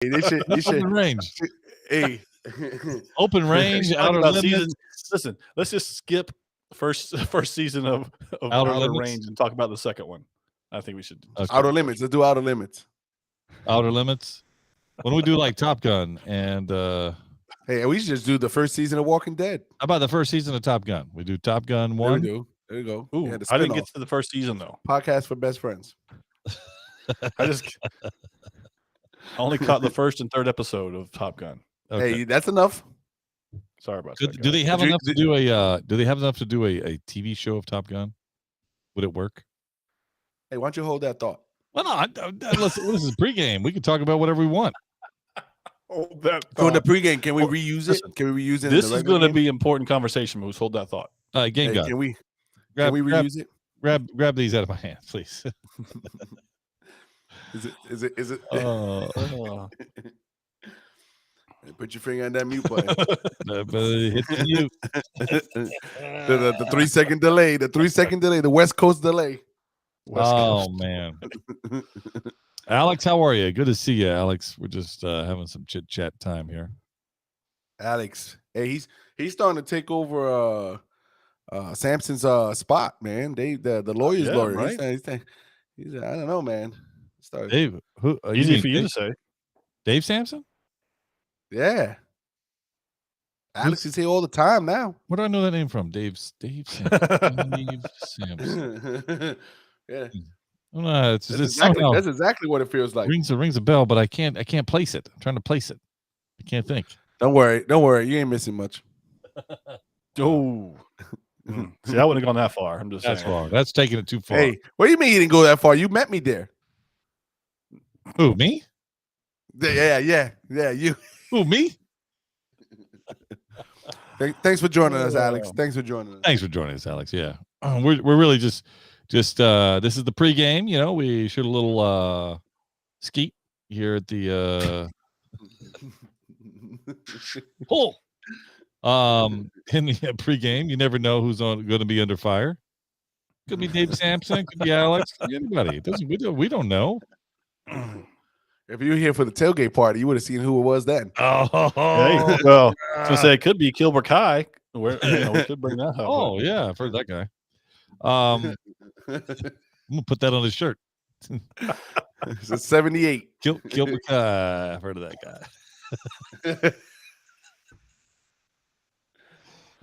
They should. Open range. Hey, Open range. Outer limits. Listen, let's just skip first season of Outer Range and talk about the second one. I think we should. Outer Limits. Let's do Outer Limits. Outer Limits. When we do like Top Gun and hey, we should just do the first season of Walking Dead. how about the first season of Top Gun? We do Top Gun 1. There you go. Ooh, Yeah, I didn't get to the first season though. Podcast for best friends. I only caught the first and third episode of Top Gun. Okay. Hey, that's enough. Sorry about Do, that. do they have enough to do a? Do they have enough to do a TV show of Top Gun? Would it work? Hey, why don't you hold that thought? Well, no. Listen, this is pregame. We can talk about whatever we want. Hold that So in the thought. pregame, can we reuse it? Can we reuse it? This in the is regular going to game? be important conversation, Moose. Hold that thought. Game Hey, guy. can we Grab, reuse it? grab these out of my hand, please. Is it? Put your finger on that mute button. Hit the mute. the 3 second delay. The 3 second delay. The West Coast delay. Man. Alex, how are you? Good to see you, Alex. We're just having some chit chat time here. Alex, hey, he's starting to take over Samson's spot, man. The lawyer's lawyer, right? He's I don't know, man. Dave, who? Easy for you to say. Dave Sampson? Yeah. Alex is here all the time now. Where do I know that name from? Dave Sampson. Dave Sampson. Yeah. That's exactly what it feels like. Rings a bell, but I can't place it. I'm trying to place it. I can't think. Don't worry. You ain't missing much. Oh. See, I wouldn't have gone that far. I'm just That's saying. far. That's taking it too far. Hey, what do you mean you didn't go that far? You met me there. Who, me? Yeah, you. Who, me? Thanks for joining us, Alex. Thanks for joining us. Alex. Yeah. We're really just this is the pregame. You know, we shoot a little skeet here at the hole. In the pregame, you never know who's going to be under fire. Could be Dave Sampson, could be Alex, could be anybody. We don't know. If you were here for the tailgate party, you would have seen who it was then. Oh, hey, well, I was gonna say it could be Kilbert Kai. We could bring that up. Oh yeah, I've heard that guy. I'm gonna put that on his shirt. It's a 78. Kilbert Kai. I've heard of that guy.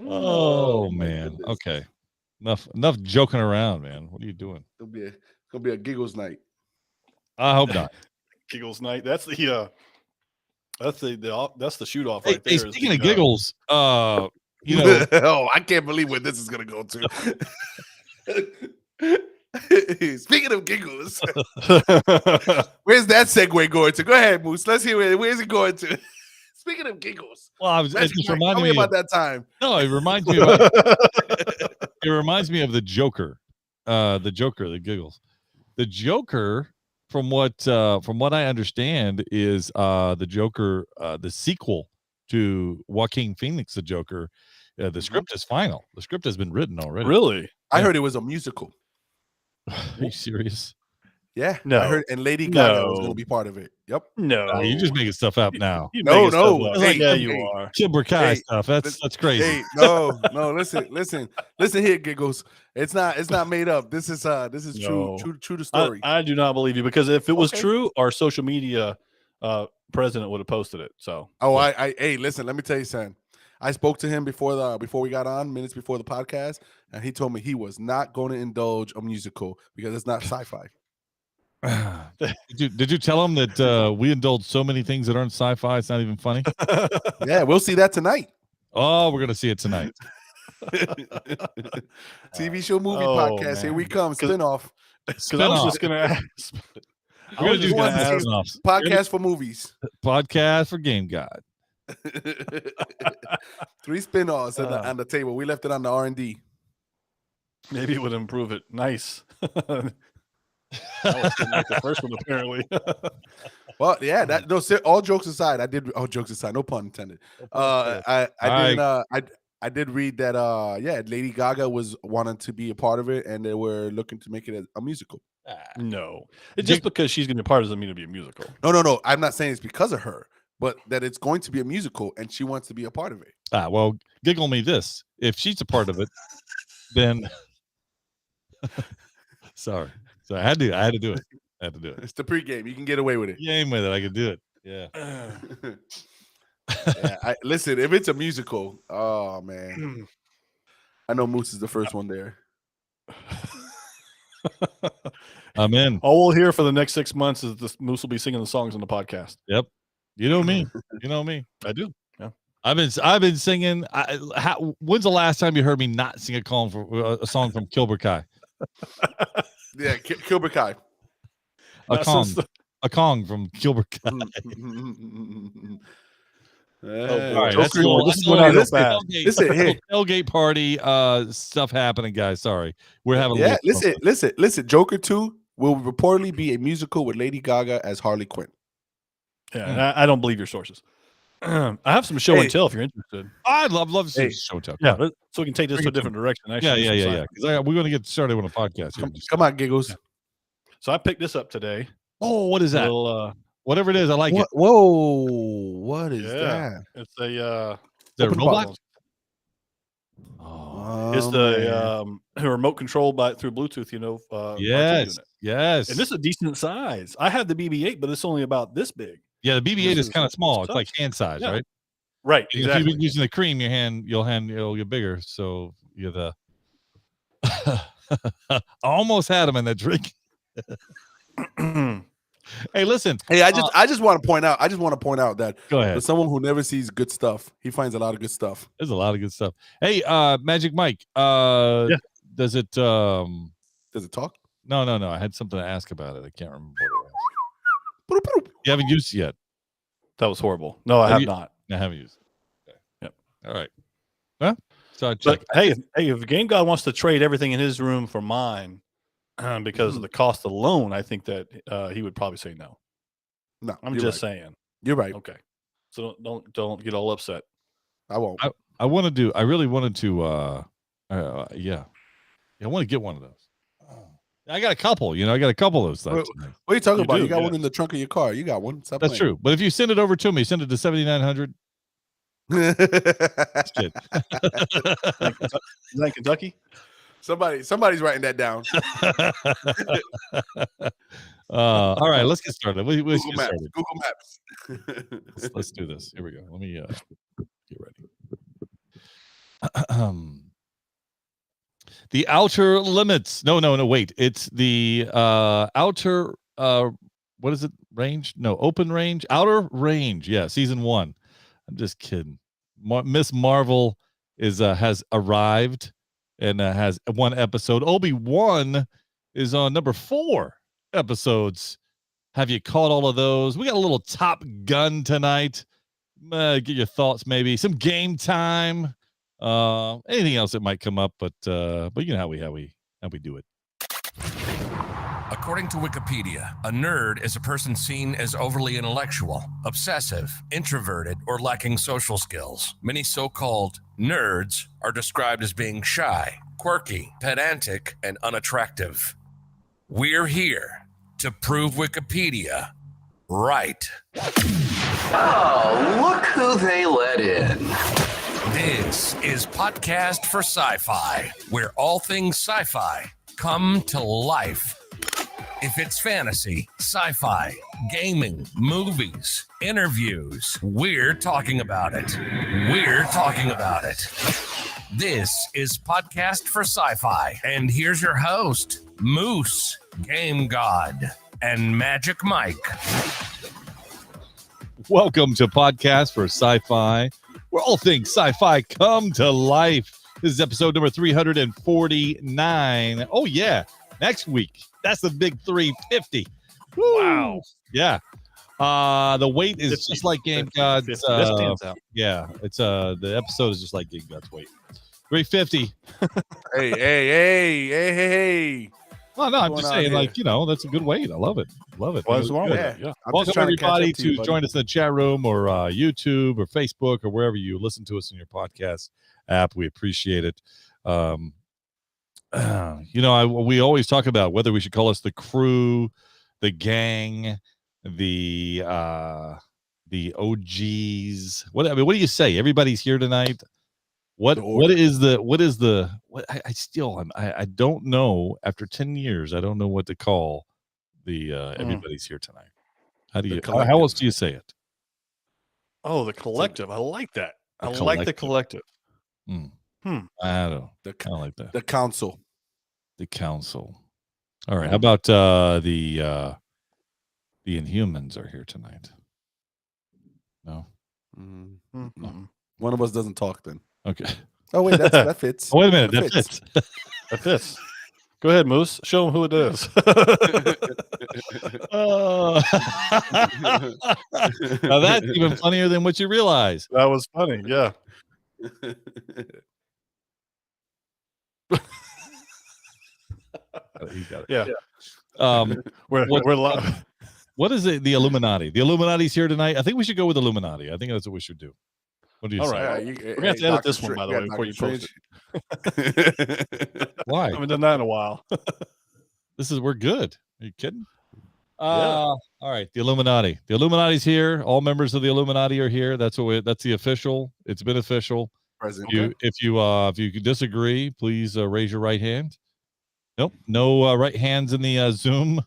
Oh man. Okay. Enough joking around, man. What are you doing? It's gonna be a giggles night. I hope not. Giggles night. That's the shoot off Hey, right there. speaking of giggles, Oh, I can't believe where this is gonna go to. Speaking of giggles, where's that segue going to? Go ahead, Moose. Let's hear it. Where's it going to? Speaking of giggles, well, it just reminded me about that time. No, it reminds me. It reminds me of the Joker. The giggles. The Joker, from what I understand, is the Joker, the sequel to Joaquin Phoenix, the Joker. The script is final. The script has been written already. Really? I heard it was a musical. Are you serious? Yeah, no. I heard, and Lady Gaga was going to be part of it. Yep. No, you just making stuff up now. No. Hey, Hey, you are. Kilbert Kai stuff. That's crazy. Hey, no. Listen here, giggles. It's not made up. This is true to story. I do not believe you, because if it was true, our social media president would have posted it. So hey, listen, let me tell you something. I spoke to him before we got on, minutes before the podcast, and he told me he was not going to indulge a musical because it's not sci-fi. Did you tell him that we indulge so many things that aren't sci-fi? It's not even funny. Yeah, we'll see that tonight. Oh, we're gonna see it tonight. TV show movie podcast. Man. Here we come. Spinoff. Because I was just gonna ask. We're gonna do spinoffs. Podcast for movies. Podcast for Game God. 3 spinoffs on the table. We left it on the R&D. Maybe it would improve it. Nice. That was like the first one, apparently. Well, yeah. All jokes aside, I did. All jokes aside, no pun intended. I did read that. Lady Gaga was wanting to be a part of it, and they were looking to make it a musical. No, it's just because she's going to be part doesn't mean it'll be a musical. No. I'm not saying it's because of her, but that it's going to be a musical and she wants to be a part of it. Well, giggle me this. If she's a part of it, then sorry. So I had to do it. It's the pregame. You can get away with it. Game with it. I could do it. Yeah. Listen, if it's a musical, oh man. I know Moose is the first one there. I'm in. All we'll hear for the next 6 months is this Moose will be singing the songs on the podcast. Yep. You know me. You know me. I do. Yeah. I've been singing. When's the last time you heard me not sing a song from Cobra Kai? Yeah, Cobra Kai. A Kong from Cobra Kai. All right, that's a little tailgate party stuff happening, guys. Sorry, we're having. Listen. Joker 2 will reportedly be a musical with Lady Gaga as Harley Quinn. Yeah, I don't believe your sources. I have some show and tell if you're interested. I'd love to see show and tell. Yeah, so we can take this to a different direction. Yeah. Because we're going to get started on a podcast. Come on, Giggles. Yeah. So I picked this up today. Oh, what is that? Whatever it is, I like it. Whoa, what is that? It's a robot. It's the remote control through Bluetooth. Yes. And this is a decent size. I had the BB-8, but it's only about this big. Yeah, the BB-8 is kind of small. It's like hand size, right? Right. Exactly. If you've been using the cream, it'll get bigger. So you're the. I almost had him in that drink. Hey, listen. Hey, I just want to point out. That go ahead. For someone who never sees good stuff, he finds a lot of good stuff. There's a lot of good stuff. Hey, Magic Mike. Does it talk? No. I had something to ask about it. I can't remember what it was. You haven't used it yet. That was horrible. No, I have not. I haven't used it. Okay. Yep. All right. Well, so I check. Hey, if Game God wants to trade everything in his room for mine, because of the cost alone, I think that he would probably say no. No, I'm just saying. You're right. Okay. So don't get all upset. I won't. I really wanted to. I want to get one of those. I got a couple. I got a couple of those stuff. What are you talking about? You got one in the trunk of your car. You got one. That's true. But if you send it over to me, send it to 7900. Just kidding. Is that Kentucky? Somebody's writing that down. All right, let's get started. Google Maps. Let's do this. Here we go. Let me get ready. The Outer Limits. No, wait. It's the Outer what is it? Range? No, Open Range. Outer Range. Yeah, season 1. I'm just kidding. Miss Marvel has arrived and has one episode. Obi Wan is on number 4 episodes. Have you caught all of those? We got a little Top Gun tonight. Get your thoughts, maybe some Game Time. Anything else that might come up, but you know how we do it. According to Wikipedia, a nerd is a person seen as overly intellectual, obsessive, introverted, or lacking social skills. Many so-called nerds are described as being shy, quirky, pedantic, and unattractive. We're here to prove Wikipedia right. Oh, look who they let in. This is Podcast for Sci-Fi, where all things sci-fi come to life. If it's fantasy, sci-fi, gaming, movies, interviews, we're talking about it. This is Podcast for Sci-Fi, and here's your host, Moose, Game God, and Magic Mike. Welcome to Podcast for Sci-Fi, where all things sci-fi come to life. This is episode number 349. Oh, yeah. Next week. That's the big 350. Woo. Wow. Yeah. The weight is 50, just like Game God's. Yeah. It's the episode is just like Game God's weight. 350. Hey. Well, no, I'm just saying, that's a good weight. I love it. What's wrong with it? Yeah. Welcome everybody to join us in the chat room or YouTube or Facebook or wherever you listen to us in your podcast app. We appreciate it. we always talk about whether we should call us the crew, the gang, the OGs. What do you say? Everybody's here tonight. What I don't know. After 10 years, I don't know what to call the everybody's here tonight. How else do you say it? Oh, the collective. I like that. I like collective. the collective. I don't like that. The council. The council. All right. How about the Inhumans are here tonight? No. One of us doesn't talk then. Okay. Oh wait, that fits. Oh, wait a minute. That fits. That fits. Go ahead, Moose. Show them who it is. Now that's even funnier than what you realize. That was funny. Yeah. He got it. Yeah. What is it? The Illuminati. The Illuminati's here tonight. I think we should go with Illuminati. I think that's what we should do. What do you All say? right. We're gonna have to edit this one, by the way, before you post it. Why? I haven't done that in a while. We're good. Are you kidding? All right. The Illuminati. The Illuminati's here. All members of the Illuminati are here. That's the official. It's been official. If you disagree, please raise your right hand. Nope. No right hands in the Zoom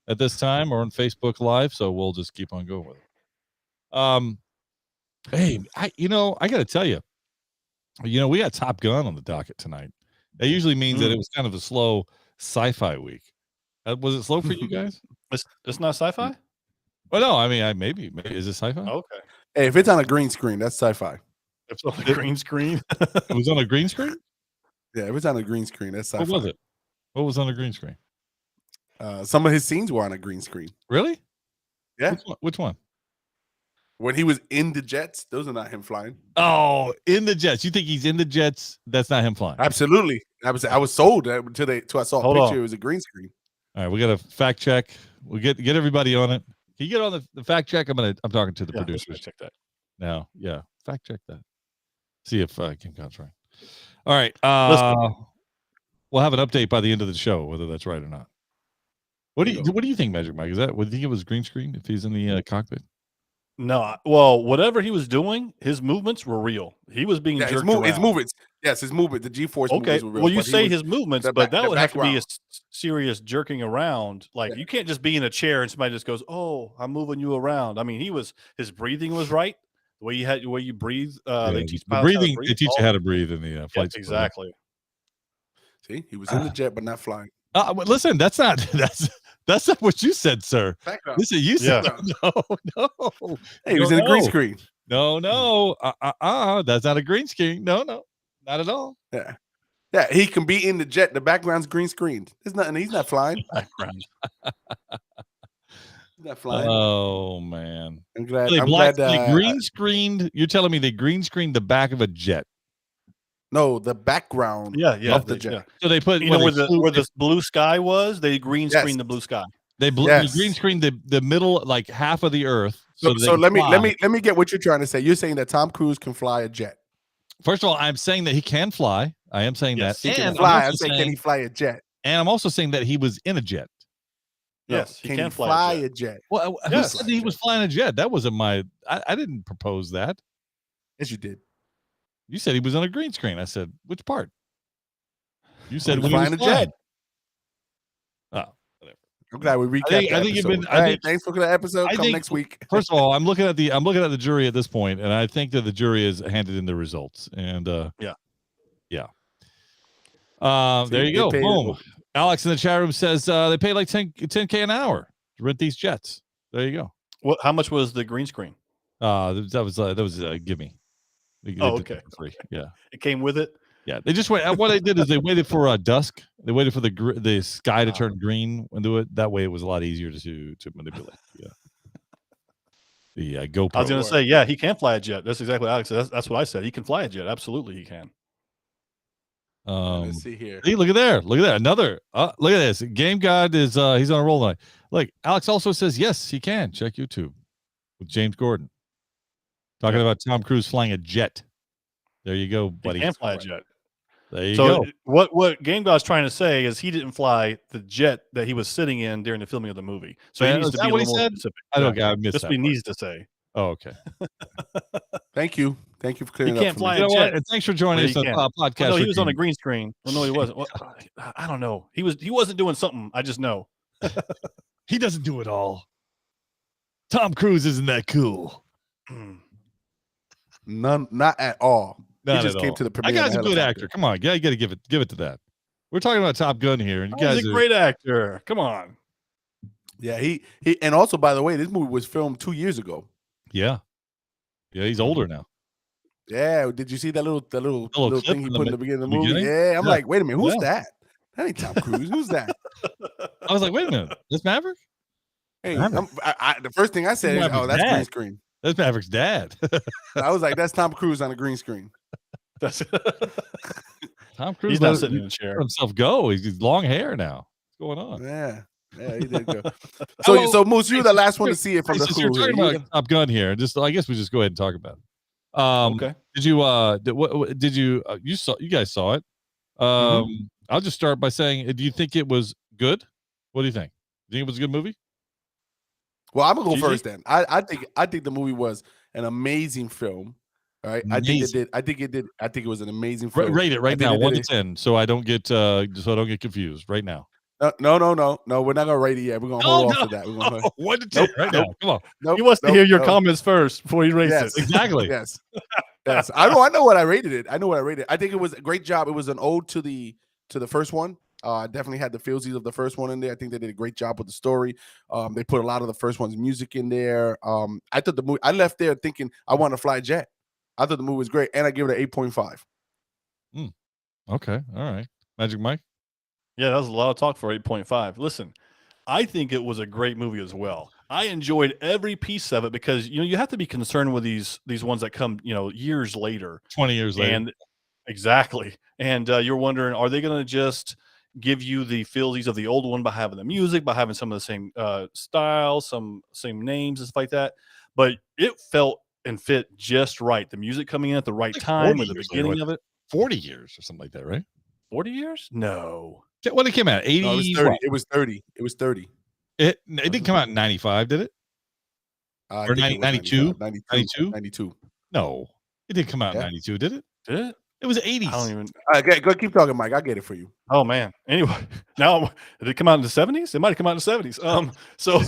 at this time or on Facebook Live. So we'll just keep on going with it. Hey, I got to tell you, we got Top Gun on the docket tonight. That usually means that it was kind of a slow sci-fi week. Was it slow for you guys? It's not sci-fi? Well, no, I mean, maybe is it sci-fi? Okay. Hey, if it's on a green screen, that's sci-fi. It's on a green screen. It was on a green screen? Yeah, if it's on a green screen, that's sci-fi. What was it? What was on a green screen? Some of his scenes were on a green screen. Really? Yeah. Which one? When he was in the jets, those are not him flying. Oh, in the jets. You think he's in the jets? That's not him flying. Absolutely. I was sold until I saw a picture. It was a green screen. All right, we got a fact check. We'll get everybody on it. Can you get on the fact check? I'm talking to the producers. Check that. Now, yeah, fact check that. See if Kim God's right. All right. We'll have an update by the end of the show, whether that's right or not. What do you think, Magic Mike? Would you think it was green screen if he's in the cockpit? No, well, whatever he was doing, his movements were real. He was being jerked around. His movements. Yes, his movement. The G-force movements were real. Well, you say his movements, but that would have to be a background. serious jerking around. Like you can't just be in a chair and somebody just goes, "Oh, I'm moving you around." I mean, his breathing was right. The way you breathe. They teach the breathing. They teach you how to breathe in the flight school. Exactly. See, he was in the jet, but not flying. But listen, that's not what you said, sir. Background. Listen, you said no. Hey, he was in a green screen. No. That's not a green screen. No, not at all. Yeah, he can be in the jet. The background's green screened. There's nothing. He's not flying. Background. He's not flying. Oh man, I'm glad. They green screened. You're telling me they green screened the back of a jet? No, the background. Of the jet. Yeah. So they put where the blue sky was. They green screened the blue sky. They green screened the middle, like half of the Earth. So let me get what you're trying to say. You're saying that Tom Cruise can fly a jet. First of all, I'm saying that he can fly. I am saying that he can fly. I'm saying, can he fly a jet? And I'm also saying that he was in a jet. Yes, he can fly a jet. Well, who said he was flying a jet? That wasn't I didn't propose that. Yes, you did. You said he was on a green screen. I said, which part? You said when he was flying a jet. Oh, whatever. I'm glad we recapped. I think you've been. Thanks for the episode. Come next week. First of all, I'm looking at the jury at this point, and I think that the jury has handed in the results. And yeah. There you go. Boom. Alex in the chat room says they pay like 10K an hour to rent these jets. There you go. How much was the green screen? That was a gimme. Okay. For free. Yeah. It came with it. Yeah. They just wait. What they did is they waited for dusk. They waited for the sky to turn green and do it. That way, it was a lot easier to manipulate. Yeah. The GoPro. I was going to say, yeah, he can fly a jet. That's exactly what Alex said. That's what I said. He can fly a jet. Absolutely, he can. Let's see here. See, look at there. Another. Look at this. Game God is he's on a roll tonight. Look, Alex also says yes, he can. Check YouTube with James Gordon talking about Tom Cruise flying a jet. There you go, buddy. He can fly a jet. There you So go. what Game God's trying to say is he didn't fly the jet that he was sitting in during the filming of the movie. So he Man, needs is to that be a what he little more said? specific. I don't. Yeah. I missed That's that what he part. needs to say. Oh, okay. Thank you for clearing He it up can't for fly me. You know jet. what? And thanks for joining Well, us he on can't. podcast. Well, no, he was on a Routine. green screen. Well, no, he wasn't. Well, I don't know. He wasn't doing something. I just know. He doesn't do it all. Tom Cruise isn't that cool. Not at all. Not he just at came all. to the That premiere. guy's a of the good helicopter. actor. Come on, you got to give it to that. We're talking about Top Gun here, and you He's guys a are great actor. Come on. Yeah, he and also, by the way, this movie was filmed 2 years ago. yeah, he's older now. Yeah, did you see that little clip thing he in put the in the beginning of the the movie? beginning? Yeah, I'm Yeah. like, wait a minute, who's Yeah. that? That ain't Tom Cruise. Who's that? I was like, wait a minute, that's Maverick. Hey, Maverick. the first thing I said is, Maverick's oh, that's green dad. screen. That's Maverick's dad. I was like, that's Tom Cruise on a green screen. That's Tom Cruise he's let not sitting in a chair. himself go. He's long hair now. What's going on? Yeah, he did go. Hello. So Moose, you're the last one to see it from the Since you're crew here. talking about Top Gun here, I guess we just go ahead and talk about it. Okay. Did you did you you guys saw it? I'll just start by saying, do you think it was good? What do you think? Do you think it was a good movie? Well, I'm gonna go GG? first then. I think the movie was an amazing film. All right. I think it was an amazing film. Rate it right I think now, they did 1 to it- 10, so I don't get confused right now. No, we're not gonna rate it yet. We're gonna hold off to that. We're gonna 1 to 10 right now. Come on. nope, He wants to nope, hear your nope. comments first before he rates Yes. it. Exactly. Yes. Yes. I know what I rated it. I know what I rated. I think it was a great job. It was an ode to the first one. Definitely had the feelsies of the first one in there. I think they did a great job with the story. They put a lot of the first one's music in there. I thought the movie, I left there thinking I want to fly a jet. I thought the movie was great, and I give it an 8.5. Okay. All right. Magic Mike. Yeah, that was a lot of talk for 8.5. Listen, I think it was a great movie as well. I enjoyed every piece of it because you have to be concerned with these ones that come years later, 20 years later. and exactly. And you're wondering, are they going to just give you the feelsies of the old one by having the music, by having some of the same style, some same names and stuff like that? But it felt and fit just right. The music coming in at the right Like time 40 with the years beginning later, of it. 40 years or something like that, right? 40 years? No. When it came out, 80. No, it was 30. It was 30. It was 30. It didn't come out in 95, did it? I Or think it was 92? 92? 92? No, it didn't come out in Yeah. 92, did it? Did it? It was I 80s. don't even. All right, go keep talking, Mike. I'll get it for you. Oh man. Anyway, now did it come out in the 70s? It might have come out in the 70s. So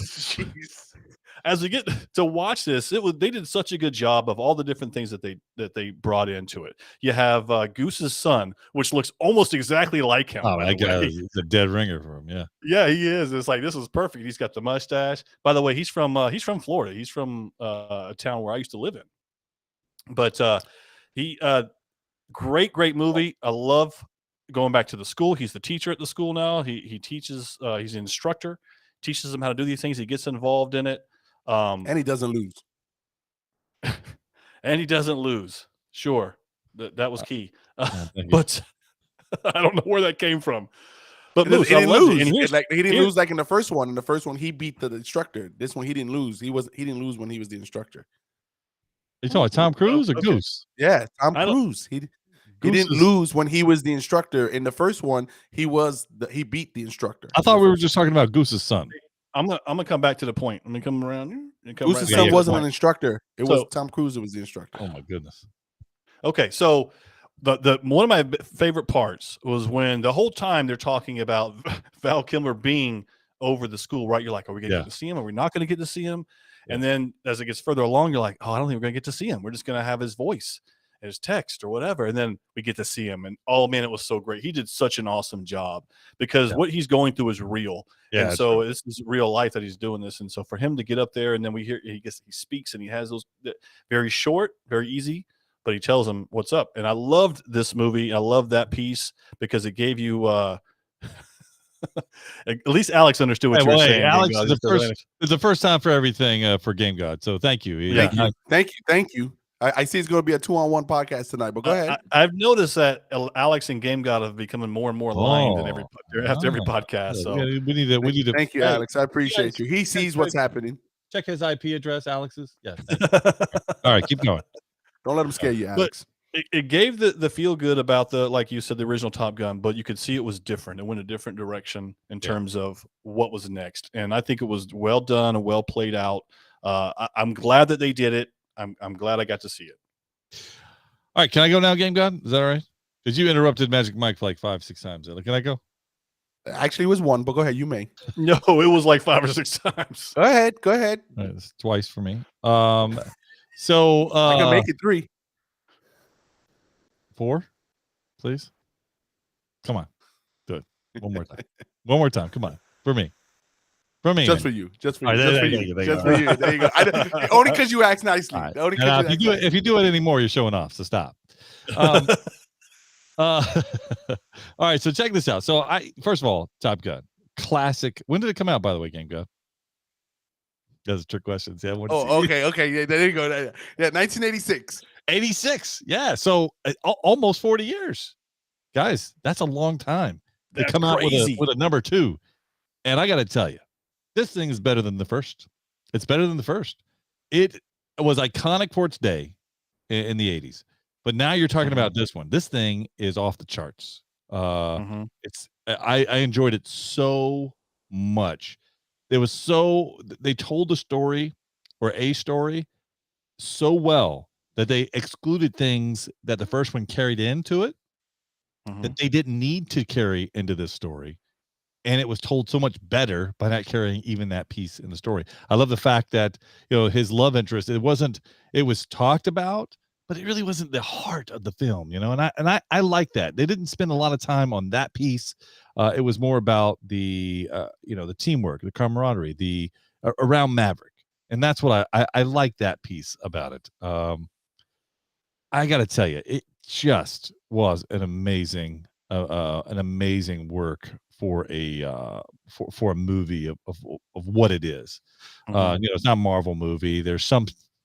as we get to watch this, they did such a good job of all the different things that they brought into it. You have Goose's son, which looks almost exactly like him. Oh, by that the guy way. is a dead ringer for him. Yeah. Yeah, he is. It's like this is perfect. He's got the mustache. By the way, he's from Florida. He's from a town where I used to live in. But great movie. I love going back to the school. He's the teacher at the school now. He teaches. He's an instructor. Teaches them how to do these things. He gets involved in it. And he doesn't lose. And he doesn't lose. Sure, that was key. thank you. But I don't know where that came from. But He Moose, I didn't loved it. lose. And here's- He didn't here's- lose like in the first one. In the first one, he beat the instructor. This one, he didn't lose. He didn't lose when he was the instructor. You talking about Tom Cruise or okay. Goose? Yeah, Tom I don't- Cruise. He Goose didn't is- lose when he was the instructor. In the first one, he beat the instructor. I thought we were just talking about Goose's son. I'm gonna come back to the point. Let me come around here. and come Goose's right son back to wasn't the an point. instructor. It was So- Tom Cruise who was the instructor. Oh my goodness. Okay, so the one of my favorite parts was when the whole time they're talking about Val Kilmer being over the school, right? You're like, are we going to Yeah. get to see him? Are we not going to get to see him? And then as it gets further along, you're like, oh, I don't think we're going to get to see him. We're just going to have his voice, his text or whatever. And then we get to see him. And oh man, it was so great. He did such an awesome job because what he's going through is real. Yeah. And so this is real life that he's doing this. And so for him to get up there and then we hear he speaks and he has those very short, very easy, but he tells him what's up. And I loved this movie. I loved that piece because it gave you at least Alex understood what you were saying. Alex, Game God. it's the first time for everything for Game God. So thank you. Yeah. Thank you. I see it's going to be a 2-on-1 podcast tonight, but go ahead. I've noticed that Alex and Game God have becoming more and more aligned after every podcast. So we need to Thank you, Hey, Alex. I appreciate you. He sees what's happening. check his IP address, Alex's. Yeah. All right, keep going. Don't let him scare you, Alex. It gave the feel good about the, like you said, the original Top Gun, but you could see it was different. It went a different direction in terms of what was next, and I think it was well done and well played out. I'm glad that they did it. I'm glad I got to see it. All right, can I go now, Game God? Is that all right? Because you interrupted Magic Mike for like 5-6 times. Can I go? Actually, it was one, but go ahead. You may. No, it was like 5 or 6 times. Go ahead. Go ahead. All right, it's twice for me. So I can make it 3. 4, please. Come on, do it one more time. One more time. Come on, for me. For me, just for you, just for you, right, just for you, just for you. There you go. Only because you asked nicely. Right. Only if you do it anymore, you're showing off. So stop. All right. So check this out. So first of all, Top Gun, classic. When did it come out, by the way, Game God? That's a trick question. Yeah. Okay. Yeah, there you go. Yeah, 1986. 86. Yeah. So almost 40 years, guys. That's a long time. They come out with a number 2, and I got to tell you, this thing is better than the first. It's better than the first. It was iconic for its day in the 80s, but now you're talking about this one. This thing is off the charts. It's I enjoyed it so much. They told the story or a story so well that they excluded things that the first one carried into it that they didn't need to carry into this story. And it was told so much better by not carrying even that piece in the story. I love the fact that, his love interest, it was talked about, but it really wasn't the heart of the film, and I like that. They didn't spend a lot of time on that piece. It was more about the teamwork, the camaraderie, the around Maverick. And that's what I like that piece about it. I got to tell you, it just was an amazing work for a movie of what it is. It's not a Marvel movie. There's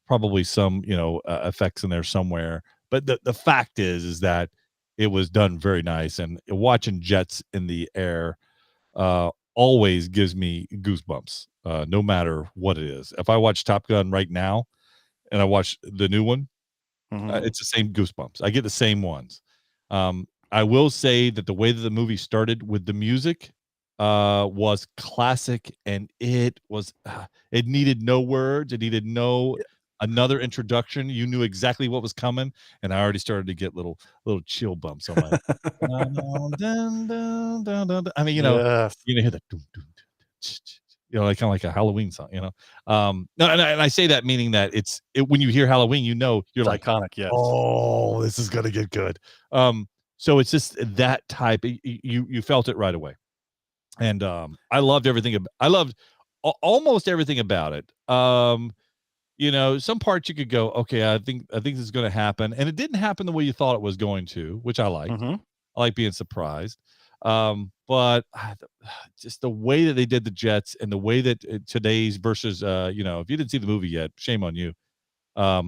probably some effects in there somewhere, but the fact is that it was done very nice, and watching jets in the air always gives me goosebumps, no matter what it is. If I watch Top Gun right now and I watch the new one, it's the same goosebumps. I get the same ones. I will say that the way that the movie started with the music was classic, and it needed no words. It needed another introduction. You knew exactly what was coming, and I already started to get little chill bumps on my. I mean, Yes. you hear the like kind of like a Halloween song, No, and I say that meaning that when you hear Halloween, you're It's like iconic. Yes. Oh, this is gonna get good. So it's just that type. You felt it right away, and I loved everything. I loved almost everything about it. Some parts you could go, okay, I think this is going to happen, and it didn't happen the way you thought it was going to, which I like. I like being surprised. But just the way that they did the jets, and the way that today's versus, if you didn't see the movie yet, shame on you. But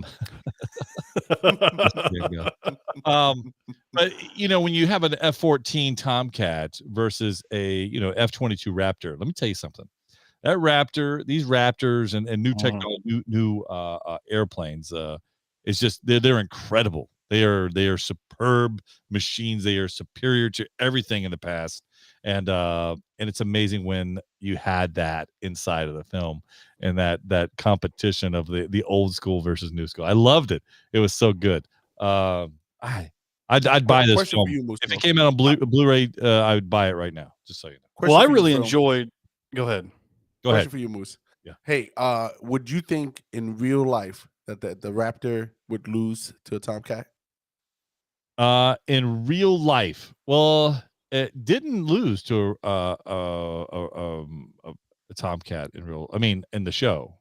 when you have an F-14 Tomcat versus a F-22 Raptor, let me tell you something. That Raptor, these Raptors and new technology, new airplanes, it's just they're incredible. They are superb machines. They are superior to everything in the past, and it's amazing when you had that inside of the film, and that competition of the old school versus new school. I loved it. It was so good. I'd buy this film if it came out on Blu-ray. I would buy it right now. Just so you know. Well, I really enjoyed. Go ahead. Question for you, Moose. Yeah. Hey, would you think in real life that the Raptor would lose to a Tomcat? In real life, well, it didn't lose to a Tomcat in real. I mean, in the show,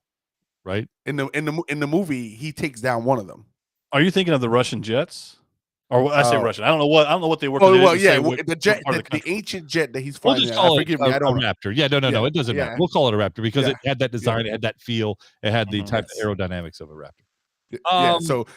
right? In the movie, he takes down one of them. Are you thinking of the Russian jets? Or I say Russian. I don't know what they were. Oh well, yeah, the jet, the ancient jet that he's flying. We'll just call it forgive me, I don't a Raptor. Yeah, no, it doesn't matter. We'll call it a Raptor because it had that design, it had that feel, it had the type of aerodynamics of a Raptor. So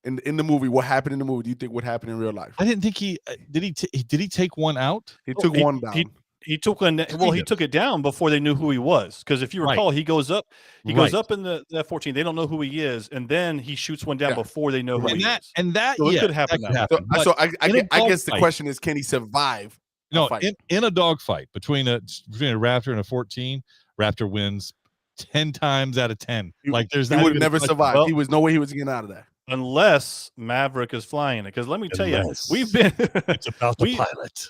in the movie, what happened in the movie? Do you think what happened in real life? I didn't think did he take one out? He took one down. he took he took it down before they knew who he was. Because if you Right. recall, he goes up Right. in the F-14. They don't know who he is, and then he shoots one down Yeah. before they know who And he that is. and that So it yeah, could happen that that could way. happen. So But I in a guess the dogfight- question is, can he survive? No, fight? in a dogfight between a Raptor and a 14, Raptor wins 10 times out of 10. Like there's He not would even a never question. survive. Well- He was no way he was getting out of that. Unless Maverick is flying it. Because let me tell you, Unless we've been It's about the pilot.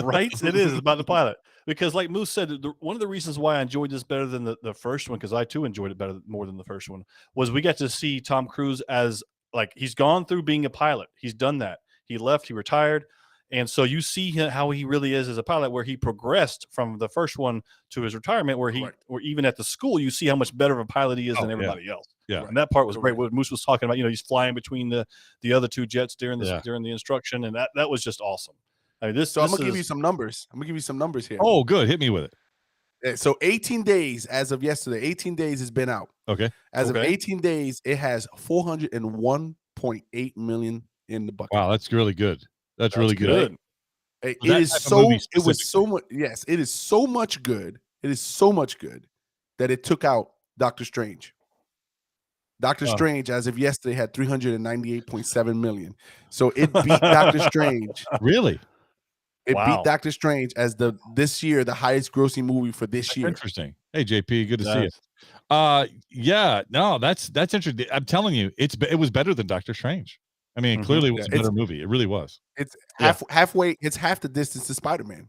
right. It is about the pilot. Because like Moose said, one of the reasons why I enjoyed this better than the first one, because I too enjoyed it more than the first one, was we got to see Tom Cruise as like he's gone through being a pilot. He's done that. He left, he retired. And so you see how he really is as a pilot, where he progressed from the first one to his retirement, where or even at the school, you see how much better of a pilot he is than everybody else. Yeah. And that part was great. What Moose was talking about, he's flying between the other two jets during the instruction, and that was just awesome. I mean, So I'm gonna give you some numbers. I'm gonna give you some numbers here. Oh, good. Hit me with it. So 18 days as of yesterday. 18 days has been out. Okay. As of 18 days, it has 401.8 million in the bucket. Wow, that's really good. That's really good. It that is type of so. movie It was so much. Yes, it is so much good. It is so much good that it took out Doctor Strange. Doctor Strange, as of yesterday, had 398.7 million. So it beat Doctor Strange. Really? It beat Doctor Strange as this year the highest grossing movie for this year. Interesting. Hey JP, good to see you. Yeah, no, that's interesting. I'm telling you, it was better than Doctor Strange. I mean, clearly it was a better movie. It really was. It's halfway. It's half the distance to Spider-Man.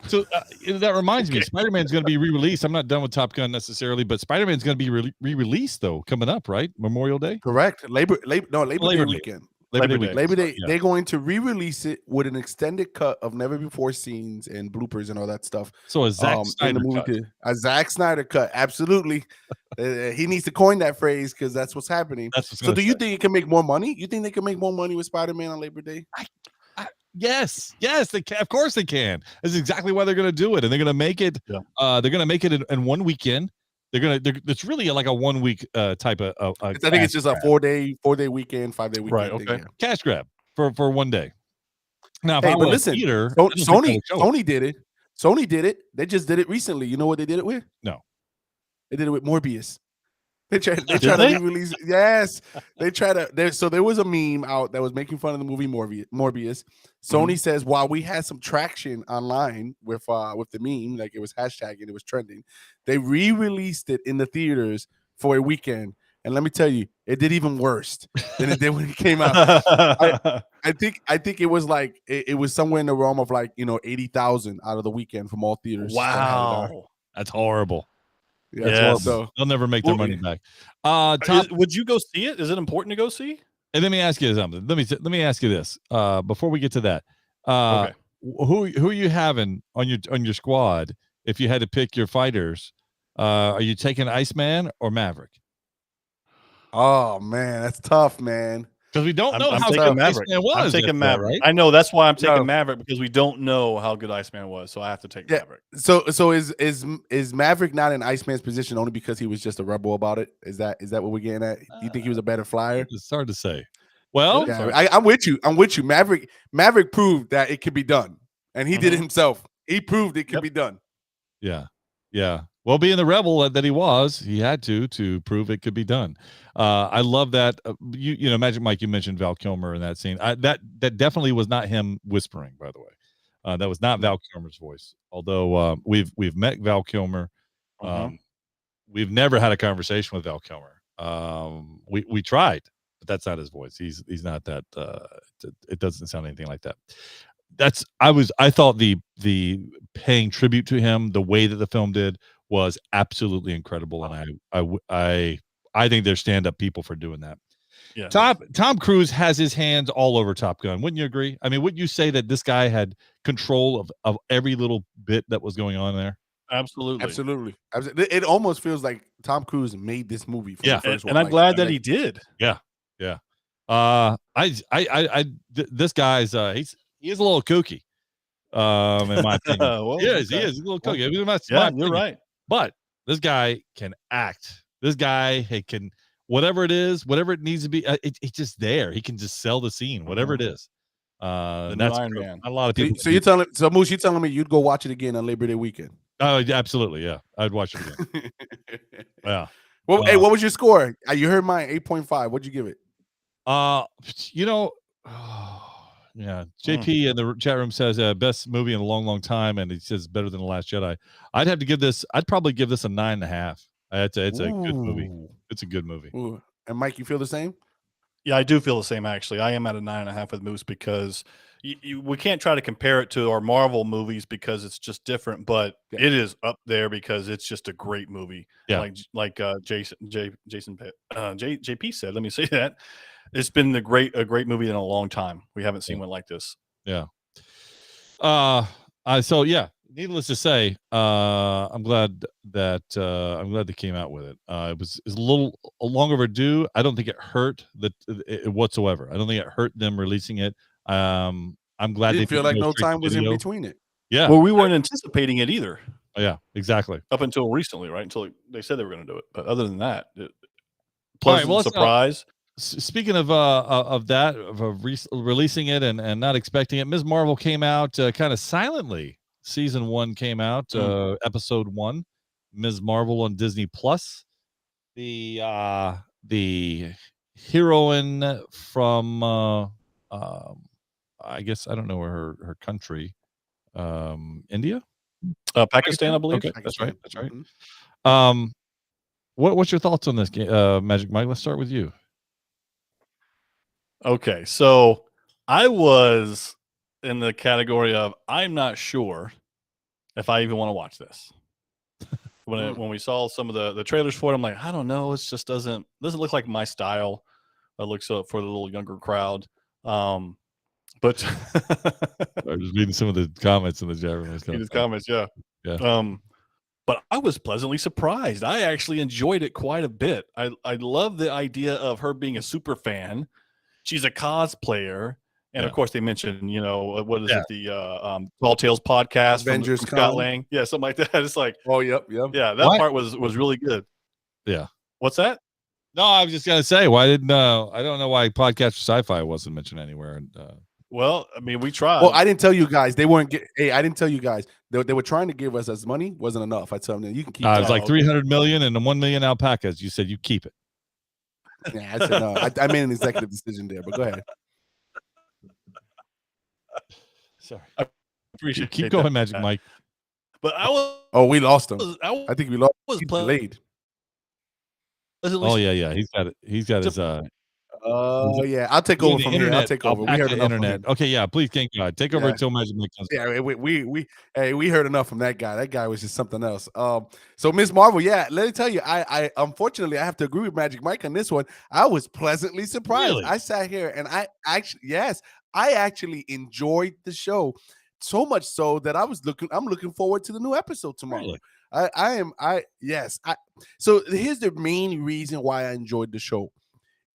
So that reminds me, Spider-Man's going to be re-released. I'm not done with Top Gun necessarily, but Spider-Man's going to be re-released though coming up, right? Memorial Day. Correct. Labor Day weekend. Labor Day. Yeah. They're going to re-release it with an extended cut of never before scenes and bloopers and all that stuff. So a Zack Snyder cut. A Zack Snyder cut. Absolutely. He needs to coin that phrase because that's what's happening. So do you think it can make more money? You think they can make more money with Spider-Man on Labor Day? Yes, they can. Of course they can. That's exactly why they're going to do it, and they're going to make it. Yeah. They're going to make it in one weekend. It's really like a 1 week type of. I think it's just a 4-day weekend, 5-day weekend. Right. Okay. Cash grab for 1 day. Now, if hey, I but were listen, a theater, Sony did it. Sony did it. They just did it recently. You know what they did it with? No. They did it with Morbius. They try to re-release. Yes, they try to. So there was a meme out that was making fun of the movie Morbius. Sony says while we had some traction online with the meme, like it was hashtagging, it was trending. They re-released it in the theaters for a weekend, and let me tell you, it did even worse than it did when it came out. I think it was like it was somewhere in the realm of like 80,000 out of the weekend from all theaters. Wow, that's horrible. Yeah, so they'll never make their money back. Would you go see it? Is it important to go see? And let me ask you something. Let me ask you this. Before we get to that, okay. Who are you having on your squad? If you had to pick your fighters, are you taking Iceman or Maverick? Oh man, that's tough, man. Because we don't know I'm how taking good Maverick. Iceman was. I'm taking Maverick. Right? I know that's why I'm taking Maverick, because we don't know how good Iceman was, so I have to take Maverick. So is Maverick not in Iceman's position only because he was just a rebel about it? Is that what we're getting at? You think he was a better flyer? It's hard to say. Well, yeah, I'm with you. Maverick proved that it could be done, and he did it himself. He proved it could be done. Yeah. Well, being the rebel that he was, he had to prove it could be done. I love that. You know, Magic Mike, you mentioned Val Kilmer in that scene. That definitely was not him whispering, by the way. That was not Val Kilmer's voice. Although we've met Val Kilmer. We've never had a conversation with Val Kilmer. We tried, but that's not his voice. He's not that. It doesn't sound anything like that. I thought the paying tribute to him, the way that the film did, was absolutely incredible, and I think they're stand-up people for doing that. Yeah. Tom Cruise has his hands all over Top Gun. Wouldn't you agree? I mean, wouldn't you say that this guy had control of every little bit that was going on there? Absolutely. It almost feels like Tom Cruise made this movie for the first one. And I'm glad that he did. Yeah. This guy's he is a little kooky. In my opinion. Well, he is a little kooky. You're right. But this guy can act. This guy can, whatever it is, whatever it needs to be, it's just there. He can just sell the scene, whatever it is. The new That's Iron true. Man. Not a lot of So, people. so you're telling Moose, you're telling me you'd go watch it again on Labor Day weekend? Oh, yeah, absolutely. Yeah, I'd watch it again. Yeah. Well, hey, what was your score? You heard mine, 8.5. What'd you give it? You know, yeah. JP in the chat room says best movie in a long, long time, and he says better than The Last Jedi. I'd probably give this a 9.5. It's a good movie. Ooh. It's a good movie. Ooh. And Mike, you feel the same? Yeah, I do feel the same. Actually, I am at a 9.5 with Moose because we can't try to compare it to our Marvel movies because it's just different. But Yeah. it is up there because it's just a great movie. Yeah. Like JP said. Let me say that it's been a great movie in a long time. We haven't seen one like this. Yeah. So yeah, needless to say, I'm glad they came out with it. It was a little long overdue. I don't think it hurt whatsoever. I don't think it hurt them releasing it. I'm glad Didn't they feel didn't like go no straight to time was in video. between it. Yeah. Well, we weren't anticipating it either. Yeah, exactly. Up until recently, right? Until they said they were going to do it. But other than that, Pleasant surprise. Speaking of releasing it and not expecting it, Ms. Marvel came out kind of silently. Season 1 came out, episode 1, Ms. Marvel on Disney Plus. The heroine from I guess I don't know her country, India, Pakistan, I believe. Okay, that's right. Mm-hmm. What's your thoughts on this game, Magic Mike? Let's start with you. Okay, so I was in the category of I'm not sure if I even want to watch this. When we saw some of the trailers for it, I'm like, I don't know. It just doesn't look like my style. It looks for the little younger crowd. But I was reading some of the comments in the chat room. in his comments, yeah. But I was pleasantly surprised. I actually enjoyed it quite a bit. I love the idea of her being a super fan. She's a cosplayer. And of course, they mentioned, what is it? The Tall Tales podcast Avengers from Scott Lang. Yeah, something like that. It's like, oh, yep. Yeah, that part was really good. Yeah. What's that? No, I was just gonna say, why didn't I don't know why podcast for sci-fi wasn't mentioned anywhere. And well, I mean, we tried. Well, I didn't tell you guys. They weren't. I didn't tell you guys. They were trying to give us as money. Wasn't enough. I told them you can keep. It was like 300 million and 1 million alpacas. You said you keep it. Yeah, I said no. I made an executive decision there. But go ahead. Sorry. I appreciate Keep going, Magic Mike. But I was. Oh, we lost him. I think we lost. Was He's delayed. Oh yeah. He's got it. He's got his. Oh yeah, I'll take over from here. I'll take over. We heard enough internet. Okay, yeah. Please, thank God. Take over until Magic Mike comes. Yeah, we heard enough from that guy. That guy was just something else. So Ms. Marvel, yeah, let me tell you, I unfortunately I have to agree with Magic Mike on this one. I was pleasantly surprised. Really? I sat here and I actually enjoyed the show so much so that I'm looking forward to the new episode tomorrow. Really? So here's the main reason why I enjoyed the show.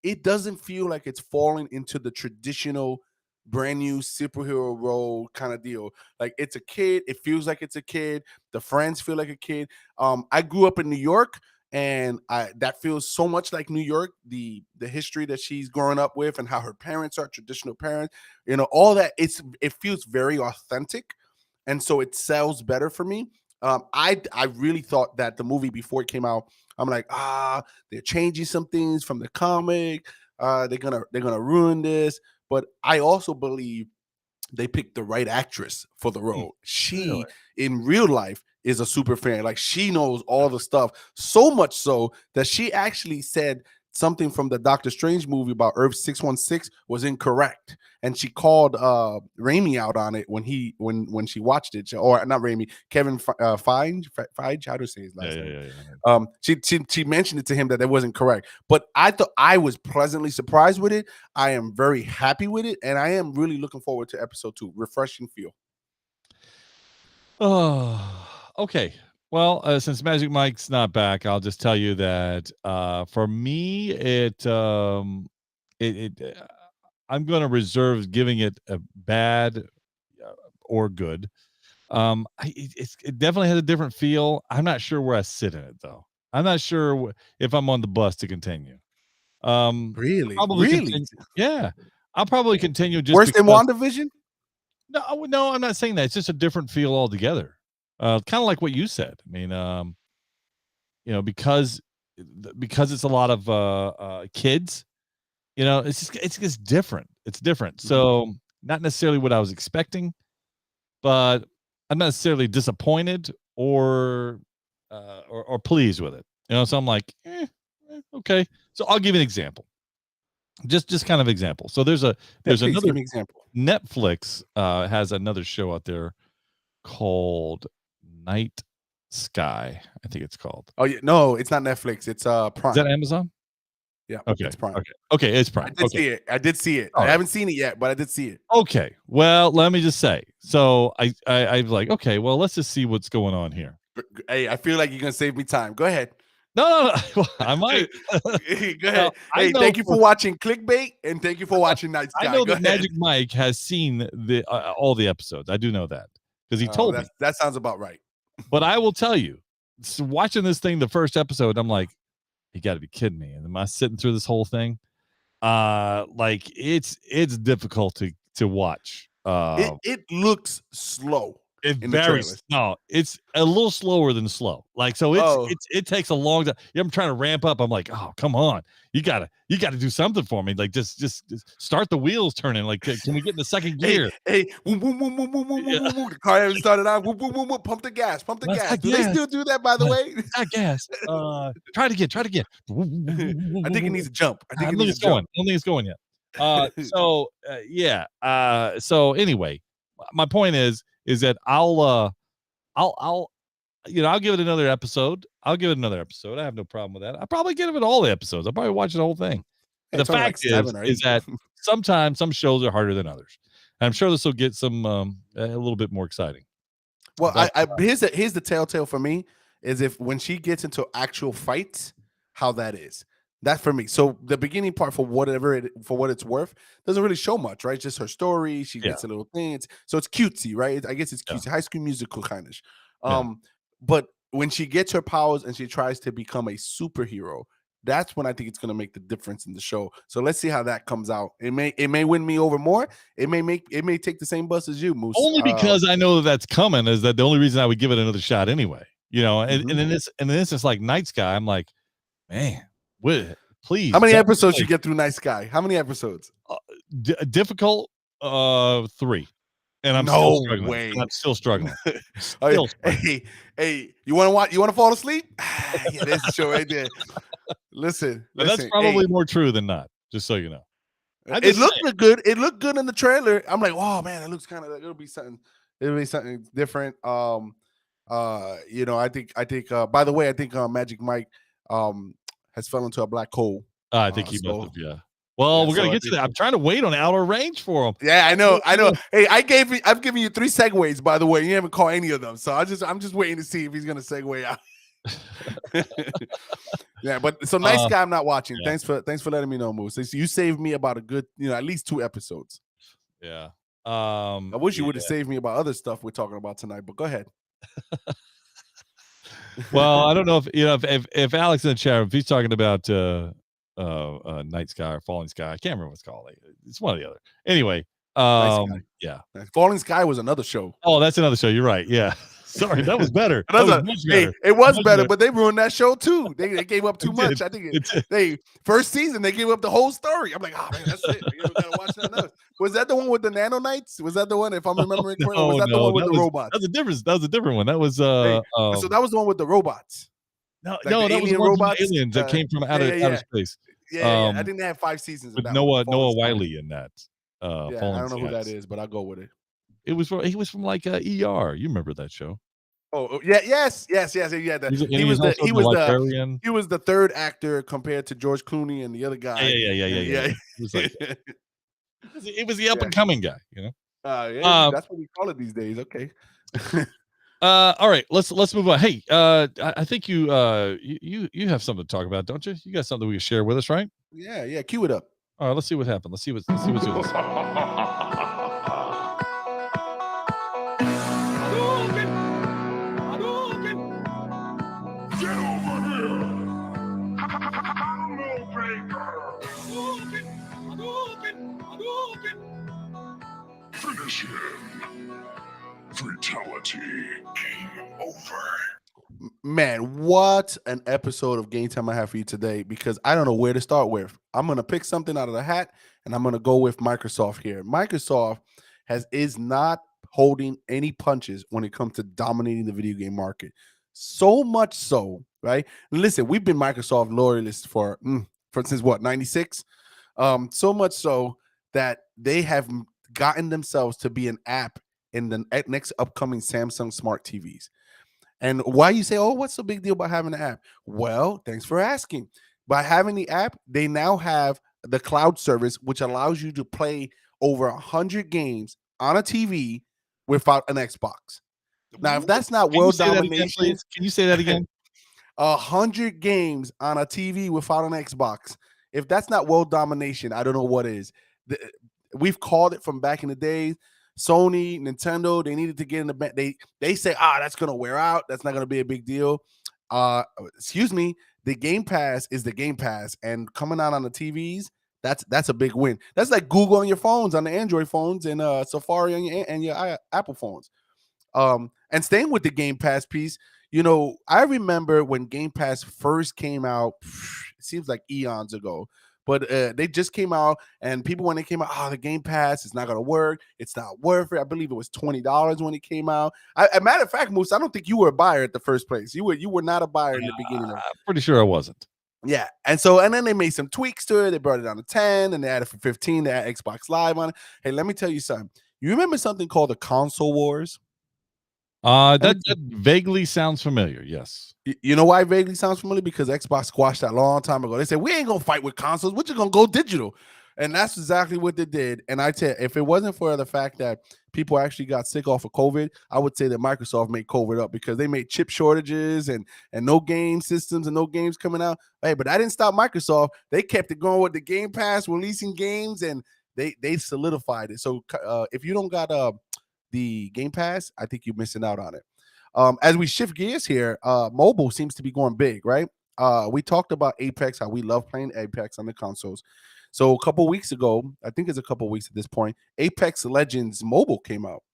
It doesn't feel like it's falling into the traditional brand new superhero role kind of deal. Like it's a kid. It feels like it's a kid. The friends feel like a kid. I grew up in New York, and that feels so much like New York. The history that she's growing up with, and how her parents are traditional parents. All that. It feels very authentic, and so it sells better for me. I really thought that the movie before it came out, I'm like, they're changing some things from the comic. They're gonna ruin this. But I also believe they picked the right actress for the role. She, in real life, is a super fan. Like, she knows all the stuff, so much so that she actually said something from the Doctor Strange movie about Earth 616 was incorrect, and she called Raimi out on it when she watched it, or not Raimi, Kevin Feige, how to say his last name? She mentioned it to him that it wasn't correct, but I thought I was pleasantly surprised with it. I am very happy with it, and I am really looking forward to episode 2. Refreshing feel. Oh, okay. Well, since Magic Mike's not back, I'll just tell you that for me, I'm going to reserve giving it a bad or good. It definitely has a different feel. I'm not sure where I sit in it, though. I'm not sure if I'm on the bus to continue. Really? Probably really? continue. Yeah. I'll probably continue just Worse than because- WandaVision? No, I'm not saying that. It's just a different feel altogether. Kind of like what you said. I mean, because it's a lot of kids, it's just different. It's different. So not necessarily what I was expecting, but I'm not necessarily disappointed or pleased with it. So I'm like, okay. So I'll give you an example. Just kind of example. So there's Please another give me an example. Netflix has another show out there called Night Sky. I think it's called. Oh yeah, no, it's not Netflix. It's Prime. Is that Amazon? Yeah, Okay. it's Prime. Okay, it's Prime. I did see it. All I right. haven't seen it yet, but I did see it. Okay. Well, let me just say. So I was like, okay, well, let's just see what's going on here. Hey, I feel like you're gonna save me time. Go ahead. No. I might. Go ahead. Well, I hey, know thank you for watching Clickbait and thank you for watching Night Sky. I know Go that ahead. Magic Mike has seen all the episodes. I do know that because he told me. That sounds about right. But I will tell you, so watching this thing, the first episode, I'm like, you got to be kidding me. And am I sitting through this whole thing? Like it's difficult to watch. It looks slow. It's in the very trailers. no. It's a little slower than slow. Like so, it takes a long time. I'm trying to ramp up. I'm like, oh come on, you gotta do something for me. Like just start the wheels turning. Like can we get in the second gear? Hey, boom, boom, boom, boom, boom, boom, boom, boom, boom. The car hasn't started out. Boom, boom, boom, boom. Pump the gas. Pump the That's gas. not Do they gas. still do that, by the way? Not gas. Try it again. I think it needs a jump. I I think don't think it's going. I don't think it's going yet. So anyway, my point is that I'll give it another episode. I have no problem with that. I'll probably give it all the episodes. I'll probably watch the whole thing. Hey, The it's only fact like 7 or is 8. that sometimes some shows are harder than others. And I'm sure this will get some a little bit more exciting. Well, But, here's the telltale for me is if when she gets into actual fights, how that is. That for me. So the beginning part, for what it's worth, doesn't really show much, right? Just her story. She gets a little things. So it's cutesy, right? I guess it's cutesy, High School Musical kind of. But when she gets her powers and she tries to become a superhero, that's when I think it's going to make the difference in the show. So let's see how that comes out. It may win me over more. It may take the same bus as you, Moose. only because I know that's coming. Is that the only reason I would give it another shot anyway? And then this is like Night Sky. I'm like, man. Please. How many episodes you get through Night Sky? How many episodes? Difficult 3. And I'm No still struggling. way. I'm still struggling. Hey, you want to fall asleep? Yeah, there's the show right there. Listen, That's probably more true than not, just so you know. It looked good. It looked good in the trailer. I'm like, oh man, it looks kind of like it'll be something different. I think by the way, I think Magic Mike has fell into a black hole. I think he must have, yeah. Well, we're gonna get to that. I'm trying to wait on Outer Range for him. Yeah, I know. Hey, I've given you 3 segues, by the way. You haven't called any of them, so I'm just waiting to see if he's gonna segue out. Yeah, but so Nice Guy, I'm not watching. Yeah. Thanks for letting me know, Moose. You saved me about a good, at least 2 episodes. Yeah. I wish you would have saved me about other stuff we're talking about tonight, but go ahead. Well, I don't know if Alex in the chat, if he's talking about Night Sky or Falling Sky, I can't remember what it's called. It's one or the other. Anyway, yeah. Falling Sky was another show. Oh, that's another show. You're right. Yeah. Sorry, that was better. That was much better. It was better, but they ruined that show too. They gave up too much. I think first season they gave up the whole story. I'm like, oh man, that's it. You gotta watch that else. Was that the one with the Nano Knights? Was that the one? If I'm remembering correctly, was that the one with the robots? That was a different one. That was so that was the one with the robots. No, that was the one robots, from the aliens that came from outer space. Yeah, I think they had 5 seasons with Noah Wiley in that. I don't know who that is, but I'll go with it. He was from like ER. You remember that show? Oh yeah, yes. Yeah, he was the third actor compared to George Clooney and the other guy. Yeah. It was the up and coming guy, that's what we call it these days. Okay. All right, let's move on. Hey, I think you have something to talk about, don't you? You got something we can share with us, right? Yeah. Cue it up. All right, let's see what happened. Let's see what's doing this. Finish him. Fatality. Game over. Man, what an episode of Game Time I have for you today, because I don't know where to start with. I'm going to pick something out of the hat, and I'm going to go with Microsoft here. Microsoft is not holding any punches when it comes to dominating the video game market. So much so, right? And listen, we've been Microsoft loyalists for since what, 96? So much so that they have gotten themselves to be an app in the next upcoming Samsung smart TVs. And why you say, oh, what's the big deal about having an app? Well, thanks for asking. By having the app, they now have the cloud service, which allows you to play over 100 games on a TV without an Xbox. Now, if that's not world domination, Can you say that again? 100 games on a TV without an Xbox. If that's not world domination, I don't know what is. We've called it from back in the days. Sony, Nintendo, they needed to get in the back. They say, that's gonna wear out. That's not gonna be a big deal. Excuse me. The Game Pass is the Game Pass, and coming out on the TVs, that's a big win. That's like Google on your phones, on the Android phones, and Safari on your Apple phones. And staying with the Game Pass piece, I remember when Game Pass first came out. It seems like eons ago. But they just came out, and people, when they came out, the Game Pass is not going to work. It's not worth it. I believe it was $20 when it came out. As a matter of fact, Moose, I don't think you were a buyer at the first place. You were not a buyer in the beginning. I'm pretty sure I wasn't. Yeah. And then they made some tweaks to it. They brought it down to 10, and they added for 15. They had Xbox Live on it. Hey, let me tell you something. You remember something called the console wars? That vaguely sounds familiar. Yes. You know why it vaguely sounds familiar? Because Xbox squashed that a long time ago. They said, we ain't gonna fight with consoles. We're just gonna go digital. And that's exactly what they did. And I tell you, if it wasn't for the fact that people actually got sick off of COVID, I would say that Microsoft made COVID up, because they made chip shortages and no game systems and no games coming out. Hey, but that didn't stop Microsoft. They kept it going with the Game Pass, releasing games, and they solidified it. So if you don't got the Game Pass, I think you're missing out on it. As we shift gears here, mobile seems to be going big, right? We talked about Apex, how we love playing Apex on the consoles. So a couple weeks ago, I think it's a couple weeks at this point, Apex Legends Mobile came out.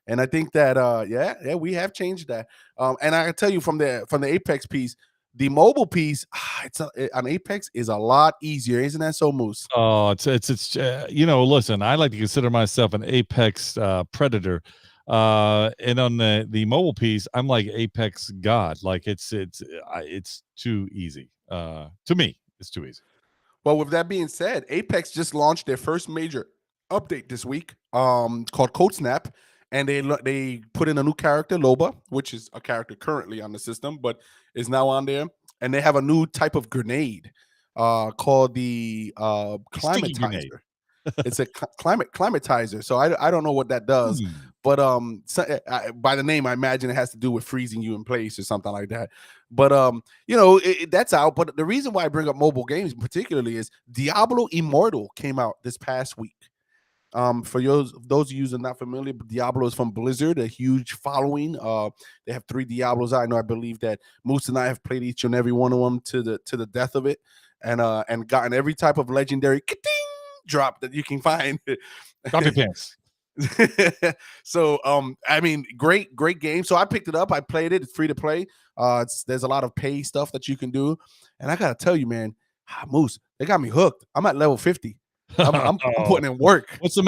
And I think that we have changed that. And I can tell you from the Apex piece, the mobile piece, on Apex is a lot easier, isn't that so, Moose? Oh, it's listen, I like to consider myself an Apex predator. And on the mobile piece, I'm like Apex God. Like it's too easy. To me, it's too easy. Well, with that being said, Apex just launched their first major update this week, called Code Snap, and they put in a new character, Loba, which is a character currently on the system, but is now on there, and they have a new type of grenade, called the Climatizer. It's a climatizer. So I don't know what that does, but by the name, I imagine it has to do with freezing you in place or something like that. But that's out. But the reason why I bring up mobile games particularly is Diablo Immortal came out this past week. For those of you who are not familiar, Diablo is from Blizzard, a huge following. They have 3 Diablos. I believe that Moose and I have played each and every one of them to the death of it, and gotten every type of legendary drop that you can find. Drop your pants. So great game. So I picked it up, I played it. It's free to play. There's a lot of pay stuff that you can do, and I gotta tell you, man, Moose, they got me hooked. I'm at level 50. I'm putting in work. What's the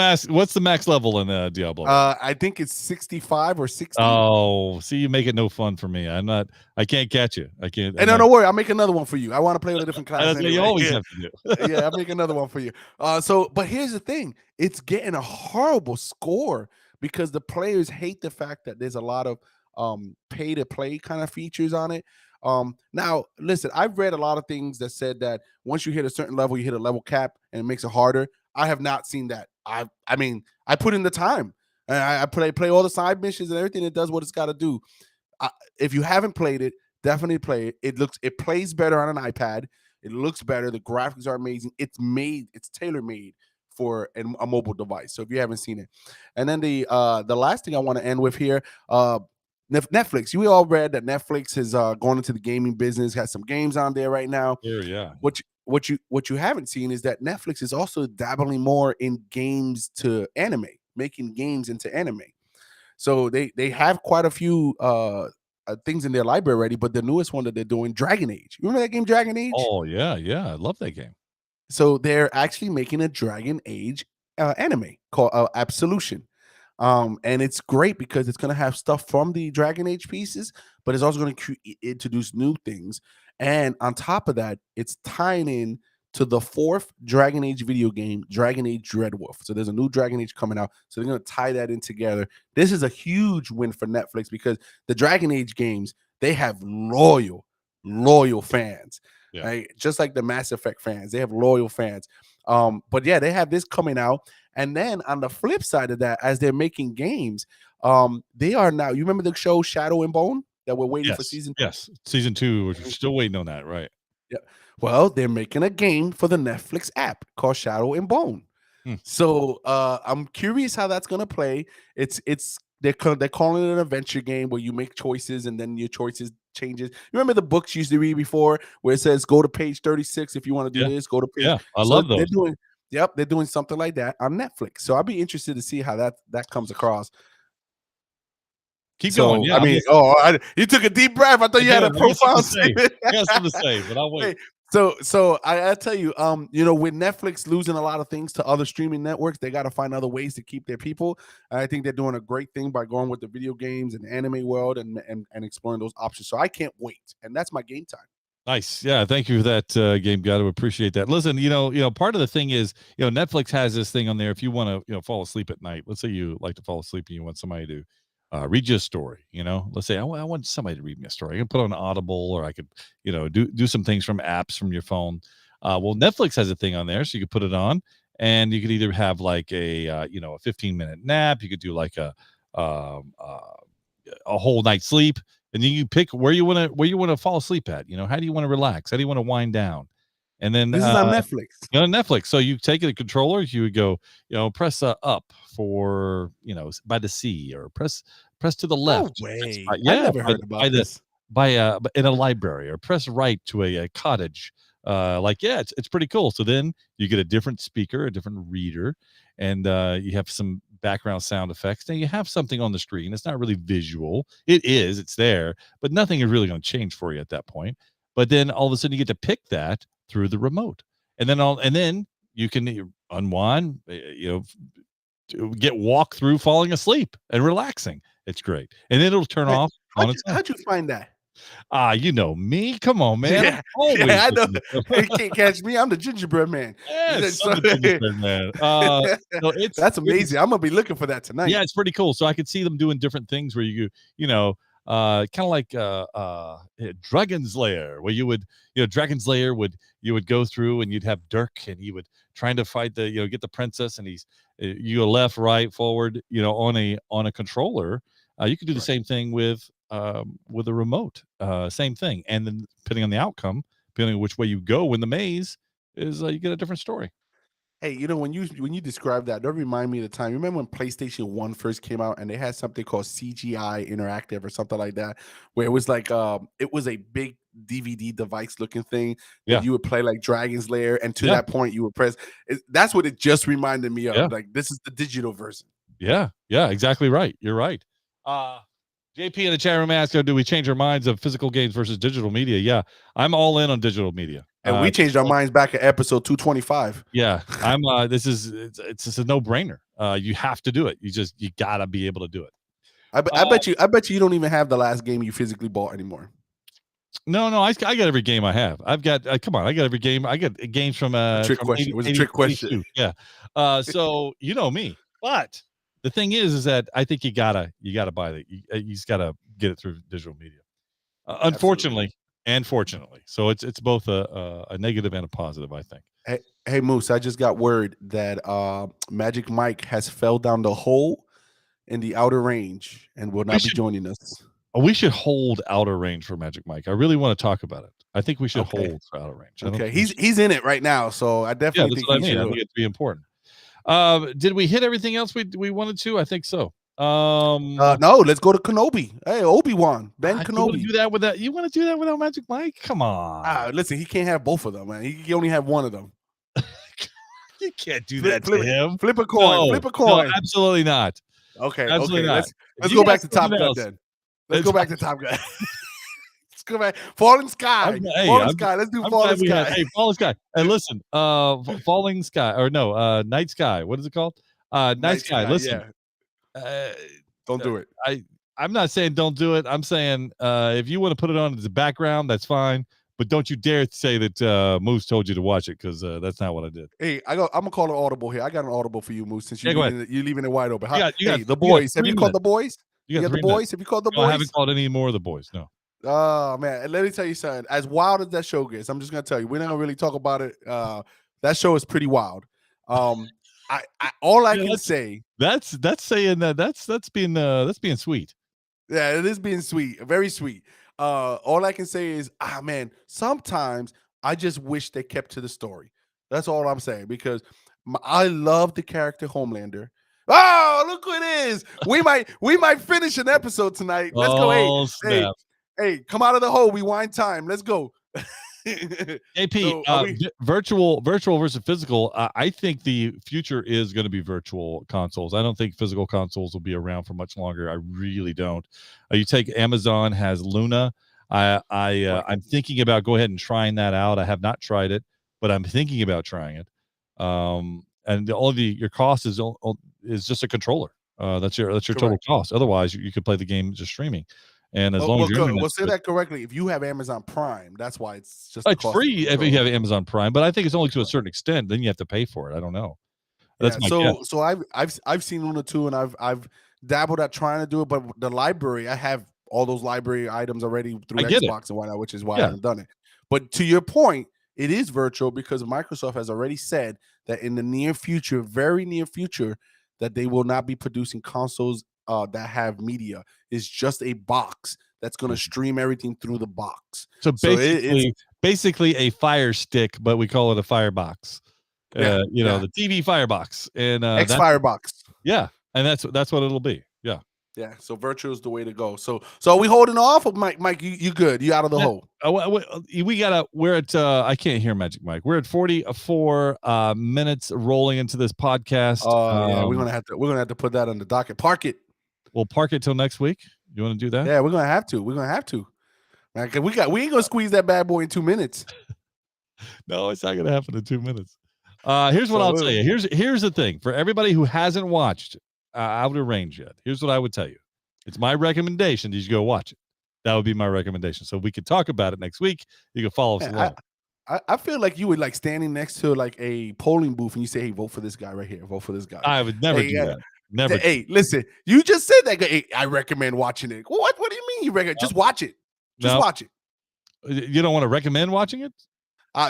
max level in Diablo? I think it's 65 or 60. Oh, see, you make it no fun for me. I can't catch you. I can't. And don't worry, I'll make another one for you. I want to play with a different class. That's what you always have to do. Yeah, I'll make another one for you. But here's the thing. It's getting a horrible score because the players hate the fact that there's a lot of pay to play kind of features on it. Now listen, I've read a lot of things that said that once you hit a certain level, you hit a level cap and it makes it harder. I have not seen that. I put in the time, and I play all the side missions and everything. It does what it's got to do. If you haven't played it, definitely play it. It plays better on an iPad. It looks better. The graphics are amazing. It's tailor-made for a mobile device. So if you haven't seen it, and then the last thing I want to end with here, Netflix. We all read that Netflix has gone into the gaming business, has some games on there right now. Yeah. what you haven't seen is that Netflix is also dabbling more in games to anime, making games into anime. So they have quite a few things in their library already, but the newest one that they're doing, Dragon Age. You remember that game, Dragon Age? Oh yeah, I love that game. So they're actually making a Dragon Age anime called Absolution. And it's great because it's going to have stuff from the Dragon Age pieces, but it's also going to introduce new things. And on top of that, it's tying in to the 4th Dragon Age video game, Dragon Age Dreadwolf. So there's a new Dragon Age coming out. So they're going to tie that in together. This is a huge win for Netflix because the Dragon Age games, they have loyal fans. Yeah. Right? Just like the Mass Effect fans, they have loyal fans. But yeah, they have this coming out. And then on the flip side of that, as they're making games, they are now. You remember the show Shadow and Bone that we're waiting for season 2? Yes, season 2. We're still waiting on that, right? Yeah. Well, they're making a game for the Netflix app called Shadow and Bone. So I'm curious how that's gonna play. They're calling it an adventure game where you make choices and then your choices changes. You remember the books you used to read before where it says go to page 36 if you want to do this, go to page. Yeah, I love those. They're doing something like that on Netflix. So I'll be interested to see how that comes across. Keep going. Yeah, I mean, you took a deep breath. I thought you had a profound statement. I got something to say, but I'll wait. So I tell you, with Netflix losing a lot of things to other streaming networks, they got to find other ways to keep their people. And I think they're doing a great thing by going with the video games and anime world and exploring those options. So I can't wait. And that's my game time. Nice. Yeah. Thank you for that, Game Guy. To appreciate that. Listen, part of the thing is, Netflix has this thing on there. If you want to, fall asleep at night, let's say you like to fall asleep and you want somebody to read you a story, let's say I want somebody to read me a story. I can put on Audible, or I could, do some things from apps from your phone. Well, Netflix has a thing on there, so you could put it on and you could either have like a 15-minute nap. You could do like a whole night's sleep. And then you pick where you want to fall asleep at. How do you want to relax? How do you want to wind down? And then this is on Netflix. On Netflix. So you take the controller, you would go, press up for, by the sea, or press to the left. No way. Yeah, I never heard about this. In a library, or press right to a cottage. It's pretty cool. So then you get a different speaker, a different reader, and you have some background sound effects. Now you have something on the screen. It's not really visual. It's there, but nothing is really going to change for you at that point. But then all of a sudden you get to pick that through the remote, and then you can unwind, walk through falling asleep and relaxing. It's great. And then it'll turn off on its own. How'd you find that? You know me. Come on, man. Yeah, I know. You can't catch me. I'm the gingerbread man. Yes, I'm the gingerbread man. That's amazing. I'm gonna be looking for that tonight. Yeah, it's pretty cool. So I could see them doing different things where you kind of like Dragon's Lair, where you would, Dragon's Lair you would go through and you'd have Dirk, and he would trying to fight get the princess, and you go left, right, forward, on a controller. You could do the same thing with a remote, same thing. And then depending on the outcome, depending on which way you go in the maze, is you get a different story. Hey, when you describe that, don't remind me of the time. You remember when PlayStation 1 first came out and they had something called CGI Interactive or something like that, where it was like it was a big DVD device looking thing that you would play like Dragon's Lair, and to that point you would press. That's what it just reminded me of. Like, this is the digital version. Yeah, exactly right. You're right. JP in the chat room asked, do we change our minds of physical games versus digital media? Yeah, I'm all in on digital media. And we changed our minds back at episode 225. Yeah, I'm. It's just a no-brainer. You have to do it. You gotta be able to do it. I bet you don't even have the last game you physically bought anymore. No, I got every game I have. I've got. Come on, I got every game. I got games from. Trick question. It was a trick question. Yeah. So you know me, but the thing is that I think you gotta buy that. You just gotta get it through digital media. Unfortunately. And fortunately, so it's both a negative and a positive, I think. Hey Moose, I just got word that Magic Mike has fell down the hole in the outer range and will not be joining us. We should hold outer range for Magic Mike. I really want to talk about it. I think we should hold for outer range. Okay, he's in it right now, so I definitely think I think it'd be important. Did we hit everything else we wanted to? I think so. No, let's go to Kenobi. Hey, Obi Wan, Ben You want to Kenobi. do that with that? You want to do that without Magic Mike? Come on. Listen, he can't have both of them, man. He can only have one of them. You can't do that to Flip, him. flip a coin. No, Flip a coin. No, absolutely not. Okay, Absolutely okay. not. Let's He go back has to Top something Gun else. then. Let's go back to Top Gun. Let's go back. Falling Sky. Falling Sky. Let's do Falling Sky. Hey, Falling Sky. And listen, Falling Sky or no, Night Sky. What is it called? Night Sky. Listen. Yeah. Don't do it. I'm not saying don't do it. I'm saying if you want to put it on as a background, that's fine. But don't you dare say that Moose told you to watch it, because that's not what I did. Hey, I'm gonna call an audible here. I got an audible for you, Moose, since you're leaving it wide open. The Boys. Have you called the Boys? You got the Boys? Have you called the Boys? I haven't called any more of the Boys. No. Oh man, let me tell you something. As wild as that show gets, I'm just gonna tell you, we're not gonna really talk about it. That show is pretty wild. All I can say. That's saying that's being sweet. Yeah, it is being sweet, very sweet. All I can say is, man, sometimes I just wish they kept to the story. That's all I'm saying, because I love the character Homelander. Oh, look who it is. We might finish an episode tonight. Let's go. Hey, come out of the hole. Rewind time. Let's go. AP, virtual versus physical. I think the future is going to be virtual consoles. I don't think physical consoles will be around for much longer. I really don't. You take Amazon has Luna. I'm thinking about go ahead and trying that out. I have not tried it, but I'm thinking about trying it. And your cost is just a controller. That's your total cost. Otherwise, you could play the game just streaming. And as long as we'll say that correctly. If you have Amazon Prime, that's why it's just it's free if you have Amazon Prime, but I think it's only to a certain extent. Then you have to pay for it. I don't know. That's my guess. So I've seen Luna too, and I've dabbled at trying to do it, but the library, I have all those library items already through Xbox and whatnot, which is why I haven't done it. But to your point, it is virtual because Microsoft has already said that in the near future, very near future, that they will not be producing consoles that have media. Is just a box that's going to stream everything through the box. So basically a Fire Stick, but we call it a Firebox. The TV Firebox and Firebox. Yeah, and that's what it'll be. Yeah. Yeah. So virtual is the way to go. So are we holding off? Or Mike, you good? You out of the hole? We're at I can't hear Magic Mike. We're at 44 minutes rolling into this podcast. Yeah, we're gonna have to put that on the docket. Park it. We'll park it till next week. You want to do that? Yeah, we're gonna have to. Man, we ain't gonna squeeze that bad boy in 2 minutes. No, it's not gonna happen in 2 minutes. Here's what I'll tell you. Here's the thing for everybody who hasn't watched Outer Range yet. Here's what I would tell you. It's my recommendation that you go watch it. That would be my recommendation. So we could talk about it next week. You can follow us along. I feel like you would like standing next to like a polling booth and you say, "Hey, vote for this guy right here. Vote for this guy." I would never do that. Never. Hey, listen, you just said that. Hey, I recommend watching it. What do you mean you recommend? Just watch it. Watch it. You don't want to recommend watching it?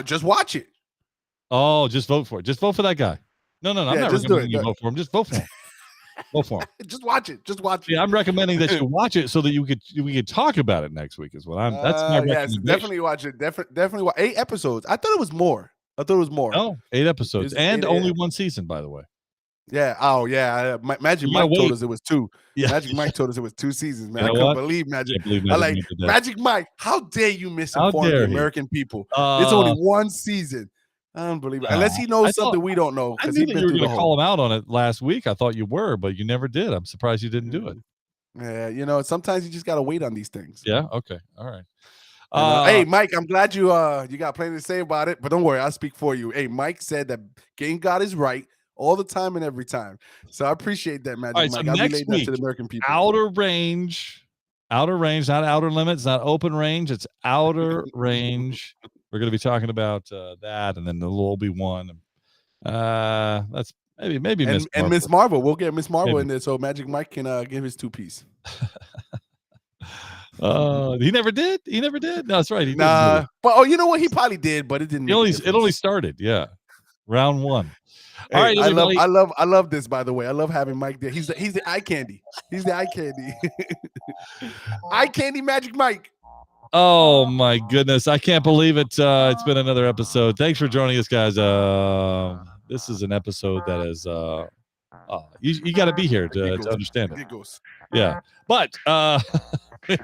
Just watch it. Oh, just vote for it. Just vote for that guy. No, I'm not recommending you vote for him. Just vote for him. Vote for him. Just watch it. Yeah, I'm recommending that you watch it so that we could talk about it next week. Is what I'm. That's my recommendation. Yes, definitely watch it. Definitely watch 8 episodes. I thought it was more. No, 8 episodes and only 1 season, by the way. Yeah. Oh, yeah. Magic Mike told us it was 2. Yeah. Magic Mike told us it was 2 seasons, man. I couldn't believe Magic. Magic Mike. How dare you misinform the American people? It's only 1 season. Unbelievable. Unless he knows something we don't know. I knew that you were going to call him out on it last week. I thought you were, but you never did. I'm surprised you didn't do it. Yeah, sometimes you just got to wait on these things. Yeah. Okay. All right. Hey, Mike, I'm glad you got plenty to say about it, but don't worry, I'll speak for you. Hey, Mike said that Game God is right all the time and every time. So I appreciate that, Magic Mike. So I'll next relate that to the American people. Outer range, not outer limits, not open range. It's outer range. We're going to be talking about that, and then the little Obi Wan. That's maybe Miss and Miss Marvel. We'll get Miss Marvel in there, so Magic Mike can give his 2-piece. He never did. No, that's right. He but you know what? He probably did, but it didn't. It only started. Yeah, round 1. Hey, all right, I love this. By the way, I love having Mike there. He's the eye candy. He's the eye candy. Eye candy, Magic Mike. Oh my goodness, I can't believe it. It's been another episode. Thanks for joining us, guys. This is an episode that is You got to be here to Giggles. understand it. Giggles. Yeah. But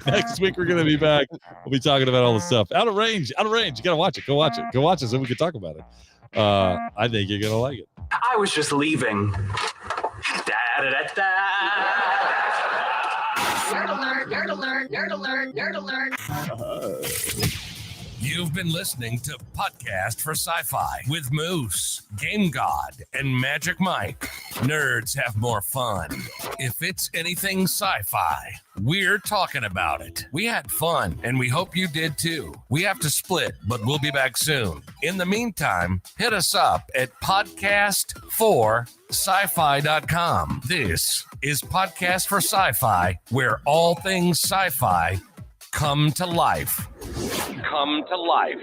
next week we're gonna be back. We'll be talking about all the stuff. Out of range. You gotta watch it. Go watch it so we can talk about it. I think you're gonna like it. I was just leaving. Nerd alert, nerd alert, nerd alert, nerd alert. You've been listening to Podcast for Sci-Fi with Moose, Game God, and Magic Mike. Nerds have more fun. If it's anything sci-fi, we're talking about it. We had fun, and we hope you did too. We have to split, but we'll be back soon. In the meantime, hit us up at podcast4sci-fi.com. This is Podcast for Sci-Fi, where all things sci-fi come to life. Come to life.